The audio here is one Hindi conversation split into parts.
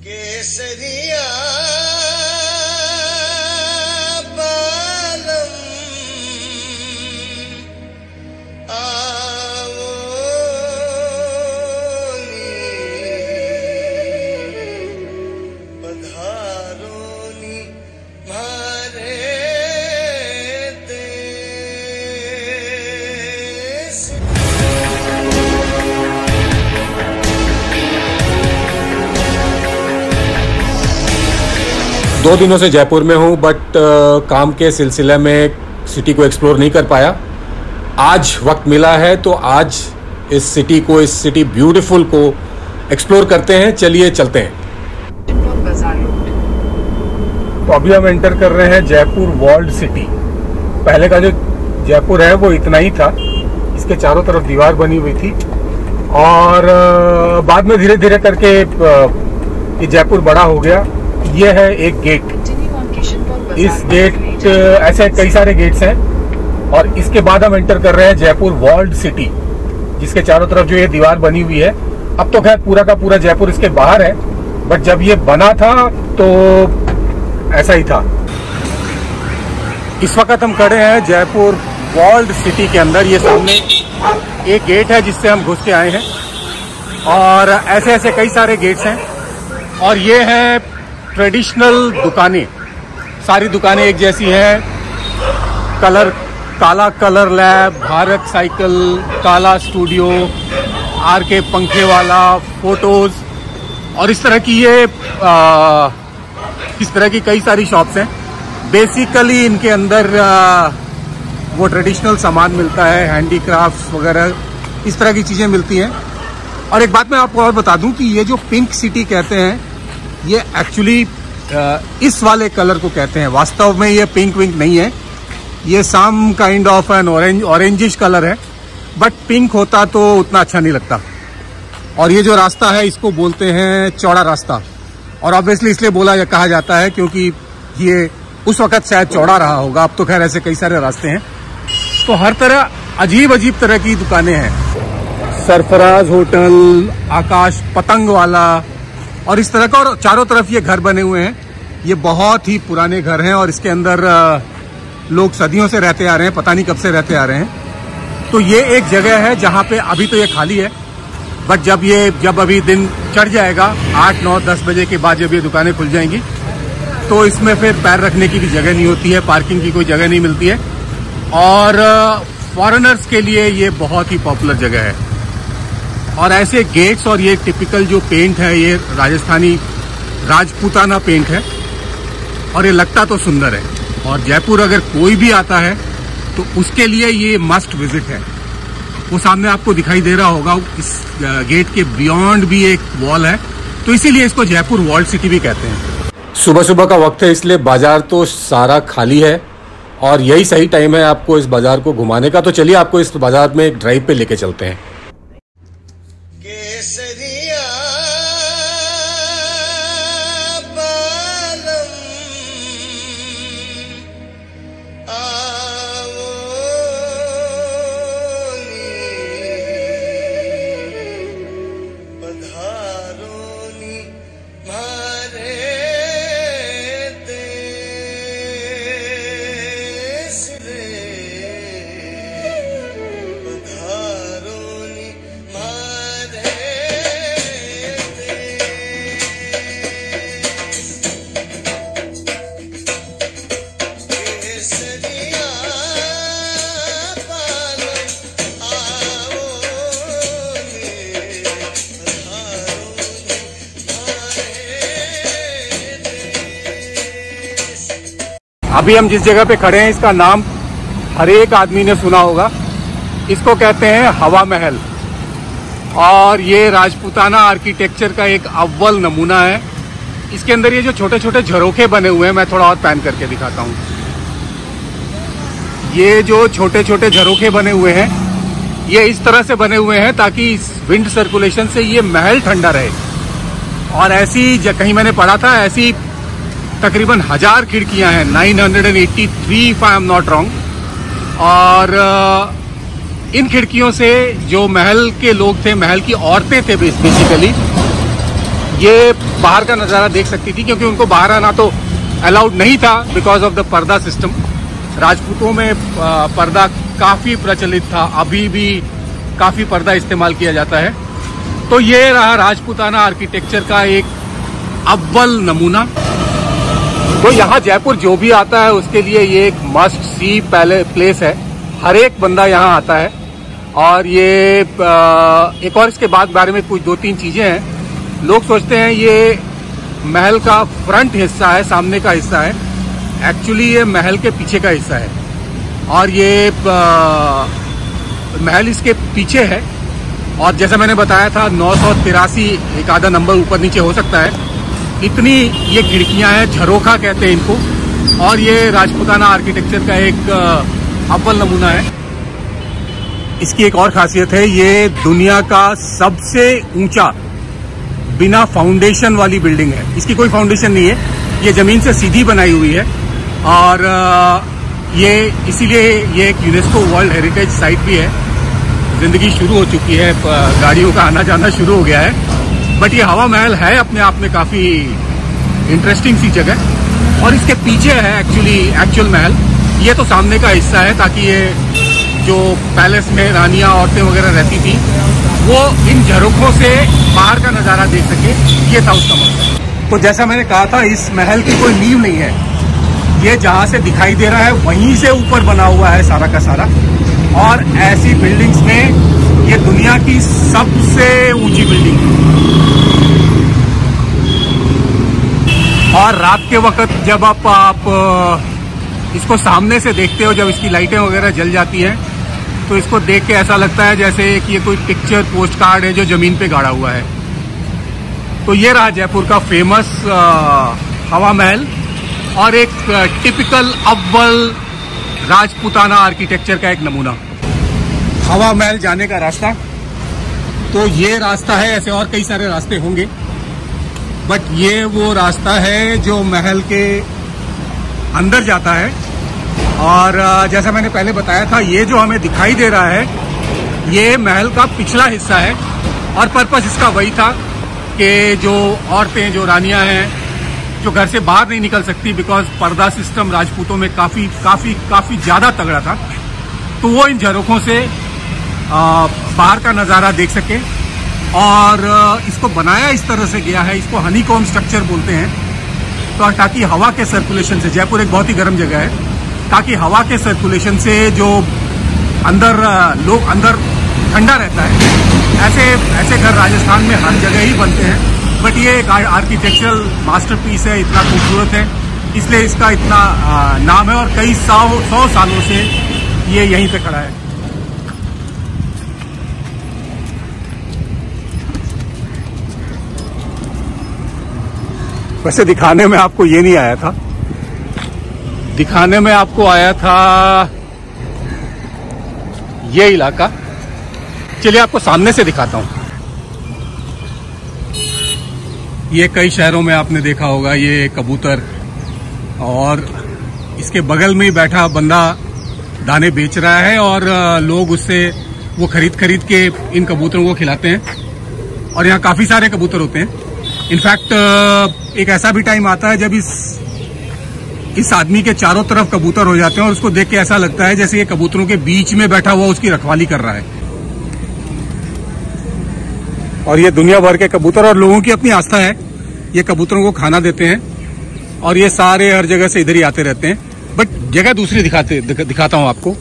केसरिया बालम आवो पधारोनी मारे देश। 2 दिनों से जयपुर में हूँ, बट काम के सिलसिले में सिटी को एक्सप्लोर नहीं कर पाया। आज वक्त मिला है तो आज इस सिटी ब्यूटीफुल को एक्सप्लोर करते हैं। चलिए चलते हैं। तो अभी हम एंटर कर रहे हैं जयपुर वॉल्ड सिटी। पहले का जो जयपुर है वो इतना ही था, इसके चारों तरफ दीवार बनी हुई थी और बाद में धीरे धीरे करके ये जयपुर बड़ा हो गया। ये है एक गेट। इस गेट ऐसे कई सारे गेट्स हैं और इसके बाद हम एंटर कर रहे हैं जयपुर वॉल्ड सिटी, जिसके चारों तरफ जो ये दीवार बनी हुई है। अब तो खैर पूरा का पूरा जयपुर इसके बाहर है, बट जब ये बना था तो ऐसा ही था। इस वक्त हम खड़े हैं जयपुर वॉल्ड सिटी के अंदर। ये सामने एक गेट है जिससे हम घुस के आए हैं और ऐसे ऐसे कई सारे गेट्स हैं और ये है ट्रेडिशनल दुकानें। सारी दुकानें एक जैसी हैं। काला कलर लैब, भारत साइकिल, काला स्टूडियो, आर के पंखे वाला, फोटोज और इस तरह की कई सारी शॉप्स हैं। बेसिकली इनके अंदर वो ट्रेडिशनल सामान मिलता है, हैंडीक्राफ्ट्स वगैरह इस तरह की चीज़ें मिलती हैं। और एक बात मैं आपको और बता दूं कि ये जो पिंक सिटी कहते हैं, ये एक्चुअली इस वाले कलर को कहते हैं। वास्तव में ये पिंक विंक नहीं है, ये some kind of an orangish colour है, बट पिंक होता तो उतना अच्छा नहीं लगता। और ये जो रास्ता है इसको बोलते हैं चौड़ा रास्ता, और ऑब्वियसली इसलिए कहा जाता है क्योंकि ये उस वक्त शायद चौड़ा रहा होगा। अब तो खैर ऐसे कई सारे रास्ते हैं। तो हर तरह अजीब तरह की दुकानें हैं। सरफराज होटल, आकाश पतंग वाला और इस तरह का, और चारों तरफ ये घर बने हुए हैं। ये बहुत ही पुराने घर हैं और इसके अंदर लोग सदियों से रहते आ रहे हैं, पता नहीं कब से रहते आ रहे हैं। तो ये एक जगह है जहाँ पे अभी तो ये खाली है, बट जब अभी दिन चढ़ जाएगा 8, 9, 10 बजे के बाद जब ये दुकानें खुल जाएंगी तो इसमें फिर पैर रखने की भी जगह नहीं होती है, पार्किंग की कोई जगह नहीं मिलती है और फॉरेनर्स के लिए ये बहुत ही पॉपुलर जगह है। और ऐसे गेट्स और ये टिपिकल जो पेंट है, ये राजस्थानी राजपूताना पेंट है और ये लगता तो सुंदर है। और जयपुर अगर कोई भी आता है तो उसके लिए ये मस्ट विजिट है। वो सामने आपको दिखाई दे रहा होगा, इस गेट के बियॉन्ड भी एक वॉल है, तो इसीलिए इसको जयपुर वॉल्ड सिटी भी कहते हैं। सुबह सुबह का वक्त है, इसलिए बाजार तो सारा खाली है और यही सही टाइम है आपको इस बाजार को घुमाने का। तो चलिए आपको इस बाजार में एक ड्राइव पे लेके चलते हैं। केसरिया बालम आवो पधारोनी मारे देश रे। पधारोनी मारे केसरिया बालम आवो पधारोनी मारे देश। अभी हम जिस जगह पे खड़े हैं इसका नाम हर एक आदमी ने सुना होगा। इसको कहते हैं हवा महल और ये राजपूताना आर्किटेक्चर का एक अव्वल नमूना है। इसके अंदर ये जो छोटे छोटे झरोखे बने हुए हैं, मैं थोड़ा और पैन करके दिखाता हूँ। ये जो छोटे छोटे झरोखे बने हुए हैं, ये इस तरह से बने हुए हैं ताकि इस विंड सर्कुलेशन से ये महल ठंडा रहे। और ऐसी कहीं मैंने पढ़ा था, ऐसी तकरीबन 1000 खिड़कियां हैं, 983 if I am not wrong. और इन खिड़कियों से जो महल के लोग थे, महल की औरतें थे बेसिकली, ये बाहर का नज़ारा देख सकती थी, क्योंकि उनको बाहर आना तो अलाउड नहीं था बिकॉज ऑफ द पर्दा सिस्टम। राजपूतों में पर्दा काफ़ी प्रचलित था, अभी भी काफ़ी पर्दा इस्तेमाल किया जाता है। तो ये रहा राजपूताना आर्किटेक्चर का एक अव्वल नमूना। तो यहाँ जयपुर जो भी आता है उसके लिए ये एक मस्ट सी प्लेस है, हर एक बंदा यहाँ आता है। और ये एक और इसके बारे में कुछ 2-3 चीज़ें हैं। लोग सोचते हैं ये महल का फ्रंट हिस्सा है, सामने का हिस्सा है, एक्चुअली ये महल के पीछे का हिस्सा है। और ये महल इसके पीछे है। और जैसा मैंने बताया था 983 एक आधा नंबर ऊपर नीचे हो सकता है, इतनी ये खिड़कियां हैं, झरोखा कहते हैं इनको। और ये राजपूताना आर्किटेक्चर का एक अव्वल नमूना है। इसकी एक और खासियत है, ये दुनिया का सबसे ऊंचा बिना फाउंडेशन वाली बिल्डिंग है। इसकी कोई फाउंडेशन नहीं है, ये जमीन से सीधी बनाई हुई है। और ये इसीलिए ये एक यूनेस्को वर्ल्ड हेरिटेज साइट भी है। जिंदगी शुरू हो चुकी है, गाड़ियों का आना जाना शुरू हो गया है। बट ये हवा महल है अपने आप में काफी इंटरेस्टिंग सी जगह। और इसके पीछे है एक्चुअल महल। ये तो सामने का हिस्सा है, ताकि ये जो पैलेस में रानियां औरतें वगैरह रहती थी वो इन झरोखों से बाहर का नजारा देख सके, ये था उसका मकसद। तो जैसा मैंने कहा था, इस महल की कोई नींव नहीं है, ये जहां से दिखाई दे रहा है वहीं से ऊपर बना हुआ है सारा का सारा। और ऐसी बिल्डिंग्स में ये दुनिया की सबसे ऊंची बिल्डिंग है। और रात के वक्त जब आप इसको सामने से देखते हो, जब इसकी लाइटें वगैरह जल जाती हैं, तो इसको देख के ऐसा लगता है जैसे कि ये कोई पिक्चर पोस्ट कार्ड है जो जमीन पे गाड़ा हुआ है। तो ये रहा जयपुर का फेमस हवा महल और एक टिपिकल अव्वल राजपूताना आर्किटेक्चर का एक नमूना। हवा महल जाने का रास्ता, तो ये रास्ता है, ऐसे और कई सारे रास्ते होंगे, बट ये वो रास्ता है जो महल के अंदर जाता है। और जैसा मैंने पहले बताया था, ये जो हमें दिखाई दे रहा है ये महल का पिछला हिस्सा है। और पर्पस इसका वही था कि जो औरतें, जो रानियां हैं, जो घर से बाहर नहीं निकल सकती बिकॉज पर्दा सिस्टम राजपूतों में काफी ज्यादा तगड़ा था, तो वो इन झरोखों से बाहर का नजारा देख सके। और इसको बनाया इस तरह से गया है, इसको हनीकॉम्ब स्ट्रक्चर बोलते हैं। तो ताकि हवा के सर्कुलेशन से, जयपुर एक बहुत ही गर्म जगह है, ताकि हवा के सर्कुलेशन से जो अंदर ठंडा रहता है। ऐसे घर राजस्थान में हर जगह ही बनते हैं। बट ये एक आर्किटेक्चरल मास्टरपीस है, इतना खूबसूरत है, इसलिए इसका इतना नाम है। और कई 100 सालों से ये यहीं पे खड़ा है। वैसे दिखाने में आपको ये नहीं आया था, दिखाने में आपको आया था ये इलाका। चलिए आपको सामने से दिखाता हूं। ये कई शहरों में आपने देखा होगा ये कबूतर, और इसके बगल में ही बैठा बंदा दाने बेच रहा है और लोग उससे वो खरीद के इन कबूतरों को खिलाते हैं। और यहाँ काफी सारे कबूतर होते हैं। इनफैक्ट एक ऐसा भी टाइम आता है जब इस आदमी के चारों तरफ कबूतर हो जाते हैं और उसको देख के ऐसा लगता है जैसे ये कबूतरों के बीच में बैठा हुआ उसकी रखवाली कर रहा है। और ये दुनिया भर के कबूतर, और लोगों की अपनी आस्था है, ये कबूतरों को खाना देते हैं और ये सारे हर जगह से इधर ही आते रहते हैं। बट जगह दूसरी दिखाता हूं आपको।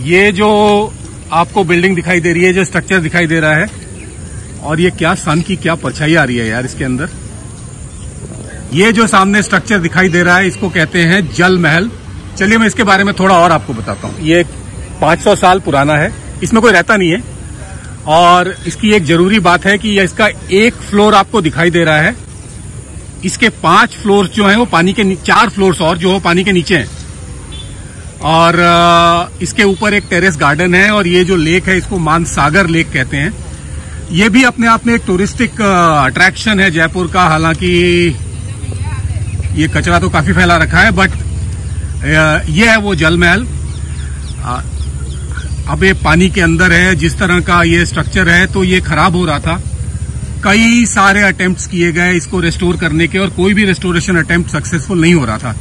ये जो आपको बिल्डिंग दिखाई दे रही है, जो स्ट्रक्चर दिखाई दे रहा है, और ये क्या सन की क्या परछाई आ रही है यार इसके अंदर। ये जो सामने स्ट्रक्चर दिखाई दे रहा है इसको कहते हैं जल महल। चलिए मैं इसके बारे में थोड़ा और आपको बताता हूँ। ये 500 साल पुराना है, इसमें कोई रहता नहीं है। और इसकी एक जरूरी बात है कि इसका एक फ्लोर आपको दिखाई दे रहा है, इसके 5 फ्लोर्स जो हैं वो पानी के 4 फ्लोर्स और जो पानी के नीचे हैं। और इसके ऊपर एक टेरेस गार्डन है, और ये जो लेक है इसको मानसागर लेक कहते हैं। ये भी अपने आप में एक टूरिस्टिक अट्रैक्शन है जयपुर का। हालांकि ये कचरा तो काफी फैला रखा है, बट ये है वो जल महल। अब ये पानी के अंदर है, जिस तरह का ये स्ट्रक्चर है तो ये खराब हो रहा था, कई सारे अटेम्प्ट्स किए गए इसको रेस्टोर करने के, और कोई भी रेस्टोरेशन अटेम्प्ट सक्सेसफुल नहीं हो रहा था।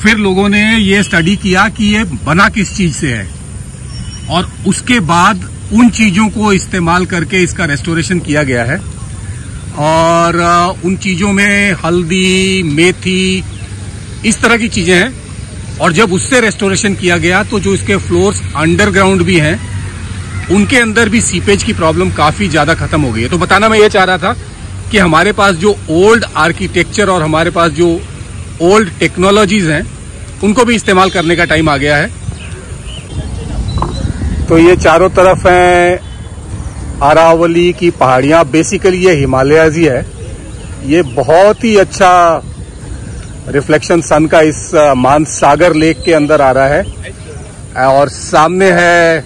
फिर लोगों ने ये स्टडी किया कि ये बना किस चीज से है, और उसके बाद उन चीजों को इस्तेमाल करके इसका रेस्टोरेशन किया गया है। और उन चीजों में हल्दी, मेथी, इस तरह की चीजें हैं। और जब उससे रेस्टोरेशन किया गया तो जो इसके फ्लोर्स अंडरग्राउंड भी हैं, उनके अंदर भी सीपेज की प्रॉब्लम काफी ज्यादा खत्म हो गई है। तो बताना मैं ये चाह रहा था कि हमारे पास जो ओल्ड आर्किटेक्चर और हमारे पास जो ओल्ड टेक्नोलॉजीज हैं, उनको भी इस्तेमाल करने का टाइम आ गया है। तो ये चारों तरफ हैं अरावली की पहाड़ियां, बेसिकली ये हिमालयाज ही है। ये बहुत ही अच्छा रिफ्लेक्शन सन का इस मानसागर लेक के अंदर आ रहा है। और सामने है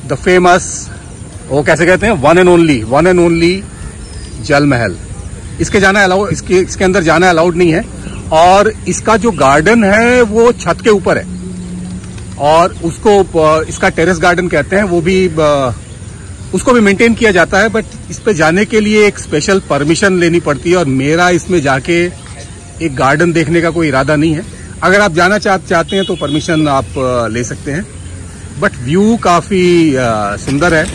द फेमस, वो कैसे कहते हैं, वन एंड ओनली जल महल। इसके अंदर जाना अलाउड नहीं है। और इसका जो गार्डन है वो छत के ऊपर है, और उसको इसका टेरेस गार्डन कहते हैं। वो भी उसको भी मेंटेन किया जाता है, बट इस पे जाने के लिए एक स्पेशल परमिशन लेनी पड़ती है, और मेरा इसमें जाके एक गार्डन देखने का कोई इरादा नहीं है। अगर आप जाना चाहते हैं तो परमिशन आप ले सकते हैं, बट व्यू काफी सुंदर है।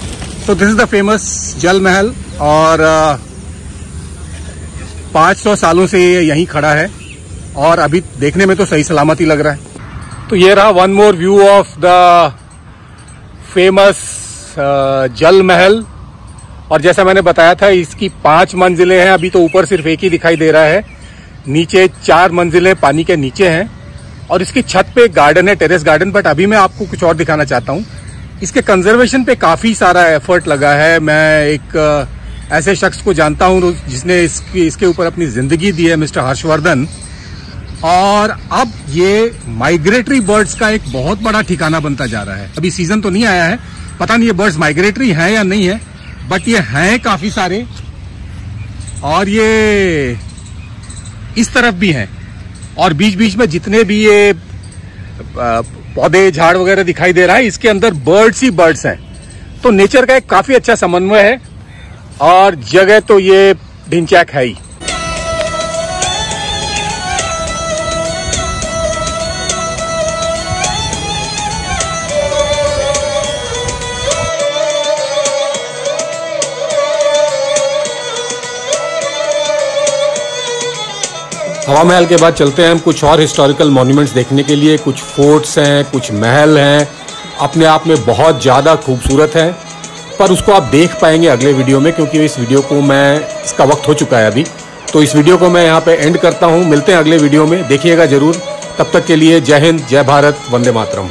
तो दिस इज द फेमस जल महल, और 500 सालों से ये यहीं खड़ा है, और अभी देखने में तो सही सलामती लग रहा है। तो ये रहा one more view of the famous जल महल। और जैसा मैंने बताया था, इसकी 5 मंजिलें हैं। अभी तो ऊपर सिर्फ एक ही दिखाई दे रहा है, नीचे 4 मंजिलें पानी के नीचे हैं, और इसकी छत पे एक गार्डन है, टेरेस गार्डन। बट अभी मैं आपको कुछ और दिखाना चाहता हूँ। इसके कंजर्वेशन पे काफी सारा एफर्ट लगा है। मैं एक ऐसे शख्स को जानता हूँ जिसने इसके ऊपर अपनी जिंदगी दी है, मिस्टर हर्षवर्धन। और अब ये माइग्रेटरी बर्ड्स का एक बहुत बड़ा ठिकाना बनता जा रहा है। अभी सीजन तो नहीं आया है, पता नहीं ये बर्ड्स माइग्रेटरी हैं या नहीं है, बट ये हैं काफी सारे। और ये इस तरफ भी हैं, और बीच बीच में जितने भी ये पौधे झाड़ वगैरह दिखाई दे रहा है, इसके अंदर बर्ड्स ही बर्ड्स हैं। तो नेचर का एक काफी अच्छा समन्वय है, और जगह तो ये ढिंचैक है ही। हवा महल के बाद चलते हैं हम कुछ और हिस्टोरिकल मॉन्यूमेंट्स देखने के लिए। कुछ फोर्ट्स हैं, कुछ महल हैं, अपने आप में बहुत ज़्यादा खूबसूरत है, पर उसको आप देख पाएंगे अगले वीडियो में, क्योंकि इस वीडियो को इसका वक्त हो चुका है अभी। तो इस वीडियो को मैं यहाँ पे एंड करता हूँ। मिलते हैं अगले वीडियो में, देखिएगा ज़रूर। तब तक के लिए जय हिंद, जय भारत, वंदे मातरम।